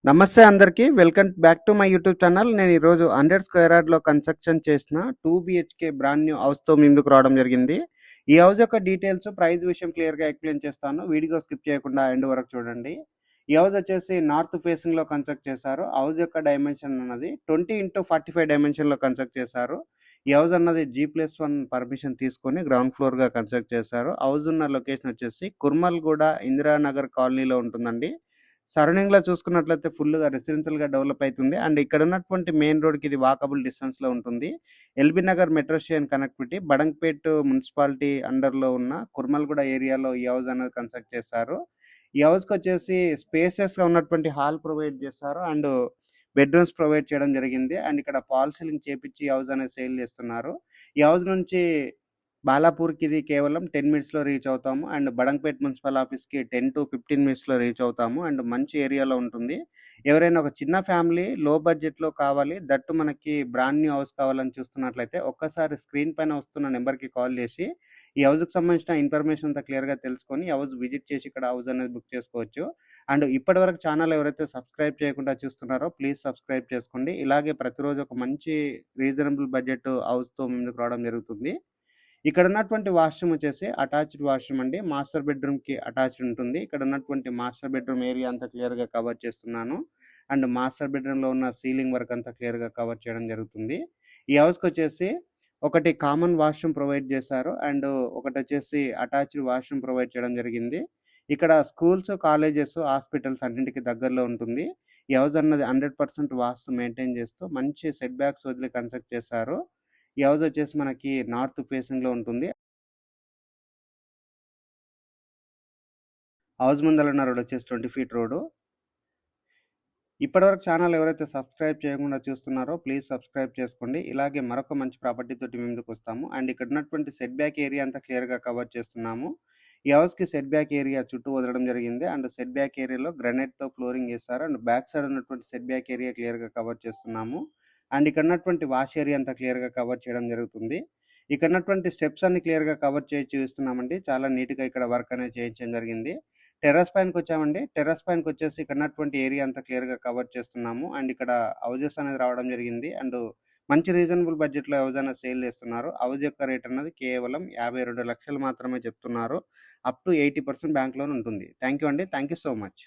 నమస్తే అందరికీ. Welcome back to my YouTube channel. నేను ఈరోజు 100 స్క్వేర్ యార్డ్‌లో కన్‌స్ట్రక్షన్ చేసిన 2 బీహెచ్‌కే బ్రాండ్ న్యూ హౌస్‌తో మీ ముందుకు రావడం జరిగింది. ఈ హౌస్ యొక్క డీటెయిల్స్, ప్రైస్ విషయం క్లియర్‌గా ఎక్స్‌ప్లెయిన్ చేస్తాను. వీడియో స్కిప్ చేయకుండా ఎండ్ వరకు చూడండి. ఈ హౌస్ వచ్చేసి నార్త్ ఫేసింగ్‌లో కన్‌స్ట్రక్ట్ చేశారు. హౌస్ యొక్క డైమెన్షన్ అన్నది 20x45 డైమెన్షన్‌లో కన్‌స్ట్రక్ట్ చేశారు. ఈ హౌస్ అన్నది G+1 పర్మిషన్ తీసుకొని గ్రౌండ్ ఫ్లోర్‌గా కన్‌స్ట్రక్ట్ చేశారు. హౌస్ ఉన్న లొకేషన్ వచ్చేసి కుర్మల్‌గూడ ఇందిరానగర్ కాలనీలో ఉంటుందండి. సరౌండింగ్‌లో చూసుకున్నట్లయితే ఫుల్‌గా రెసిడెన్షియల్‌గా డెవలప్ అయితుంది. అండ్ ఇక్కడ ఉన్నటువంటి మెయిన్ రోడ్‌కి ఇది వాకబుల్ డిస్టెన్స్‌లో ఉంటుంది. LB Nagar metro station connectivity, Badangpet municipality అండర్‌లో ఉన్న కుర్మల్‌గూడ ఏరియాలో ఈ హౌస్ అనేది కన్‌స్ట్రక్ట్ చేశారు. ఈ హౌస్‌కొచ్చేసి స్పేషియస్‌గా ఉన్నటువంటి హాల్ ప్రొవైడ్ చేశారు. అండ్ బెడ్‌రూమ్స్ ప్రొవైడ్ చేయడం జరిగింది. అండ్ ఇక్కడ ఫాల్ సీలింగ్ చేపిచ్చి ఈ హౌస్ అనేది సేల్ చేస్తున్నారు. ఈ హౌస్ నుంచి బాలాపూర్‌కి ఇది కేవలం 10 మినిట్స్‌లో రీచ్ అవుతాము. అండ్ బడంగ్‌పేట్ మున్సిపల్ ఆఫీస్‌కి 10-15 మినిట్స్‌లో రీచ్ అవుతాము. అండ్ మంచి ఏరియాలో ఉంటుంది. ఎవరైనా ఒక చిన్న ఫ్యామిలీ లో బడ్జెట్‌లో కావాలి, దట్టు మనకి బ్రాండ్ న్యూ హౌస్ కావాలని చూస్తున్నట్లయితే ఒక్కసారి స్క్రీన్ పైన వస్తున్న నెంబర్‌కి కాల్ చేసి ఈ హౌస్‌కి సంబంధించిన ఇన్ఫర్మేషన్ అంతా క్లియర్‌గా తెలుసుకొని ఈ హౌస్ విజిట్ చేసి ఇక్కడ హౌస్ అనేది బుక్ చేసుకోవచ్చు. అండ్ ఇప్పటివరకు ఛానల్ ఎవరైతే సబ్స్క్రైబ్ చేయకుండా చూస్తున్నారో ప్లీజ్ సబ్స్క్రైబ్ చేసుకోండి. ఇలాగే ప్రతిరోజు ఒక మంచి రీజనబుల్ బడ్జెట్ హౌస్‌తో ముందుకు రావడం జరుగుతుంది. ఇక్కడ ఉన్నటువంటి వాష్‌రూమ్ వచ్చేసి అటాచ్డ్ వాష్‌రూమ్ అండి. మాస్టర్ బెడ్‌రూమ్‌కి అటాచ్డ్ ఉంటుంది. ఇక్కడ ఉన్నటువంటి మాస్టర్ బెడ్‌రూమ్ ఏరియా అంతా క్లియర్‌గా కవర్ చేస్తున్నాను. అండ్ మాస్టర్ బెడ్‌రూమ్‌లో ఉన్న సీలింగ్ వర్క్ అంతా క్లియర్‌గా కవర్ చేయడం జరుగుతుంది. ఈ హౌస్‌కొచ్చేసి ఒకటి కామన్ వాష్‌రూమ్ ప్రొవైడ్ చేశారు. అండ్ ఒకటొచ్చేసి అటాచ్డ్ వాష్‌రూమ్ ప్రొవైడ్ చేయడం జరిగింది. ఇక్కడ స్కూల్స్, కాలేజెస్, హాస్పిటల్స్ అన్నింటికి దగ్గరలో ఉంటుంది. ఈ హౌస్ అన్నది 100% వాస్తు మెయింటైన్ చేస్తూ మంచి సెట్ బ్యాక్స్ వదిలి కన్స్ట్రక్ట్ చేశారు. ఈ హౌస్ వచ్చేసి మనకి నార్త్ ఫేసింగ్‌లో ఉంటుంది. హౌస్ ముందల ఉన్న రోడ్ వచ్చేసి 20 ఫీట్ రోడ్డు. ఇప్పటివరకు ఛానల్ ఎవరైతే సబ్స్క్రైబ్ చేయకుండా చూస్తున్నారో ప్లీజ్ సబ్స్క్రైబ్ చేసుకోండి. ఇలాగే మరొక మంచి ప్రాపర్టీ తోటి మీ ముందుకొస్తాము. అండ్ ఇక్కడ ఉన్నటువంటి సెట్ బ్యాక్ ఏరియా అంతా క్లియర్‌గా కవర్ చేస్తున్నాము. ఈ హౌస్‌కి సెట్ బ్యాక్ ఏరియా చుట్టూ వదలడం జరిగింది. అండ్ సెట్ బ్యాక్ ఏరియాలో గ్రానైట్‌తో ఫ్లోరింగ్ ఏశారు. అండ్ బ్యాక్ సైడ్ ఉన్నటువంటి సెట్ బ్యాక్ ఏరియా క్లియర్‌గా కవర్ చేస్తున్నాము. అండ్ ఇక్కడ ఉన్నటువంటి వాష్ ఏరియా అంతా క్లియర్‌గా కవర్ చేయడం జరుగుతుంది. ఇక్కడ ఉన్నటువంటి స్టెప్స్ అన్ని క్లియర్‌గా కవర్ చేసి చూపిస్తున్నామండి. చాలా నీట్‌గా ఇక్కడ వర్క్ అనేది చేయించడం జరిగింది. టెర్రస్ పైనకొచ్చామండి. టెర్రస్ పైనకొచ్చేసి ఇక్కడ ఉన్నటువంటి ఏరియా అంతా క్లియర్‌గా కవర్ చేస్తున్నాము. అండ్ ఇక్కడ హౌసెస్ అనేది రావడం జరిగింది. అండ్ మంచి రీజనబుల్ బడ్జెట్‌లో హౌస్ అనేది సేల్ చేస్తున్నారు. హౌస్ యొక్క రేట్ అన్నది కేవలం 52,00,000 మాత్రమే చెప్తున్నారు. అప్ టు 80% బ్యాంక్ లోన్ ఉంటుంది. థాంక్ యూ అండి. Thank you so much.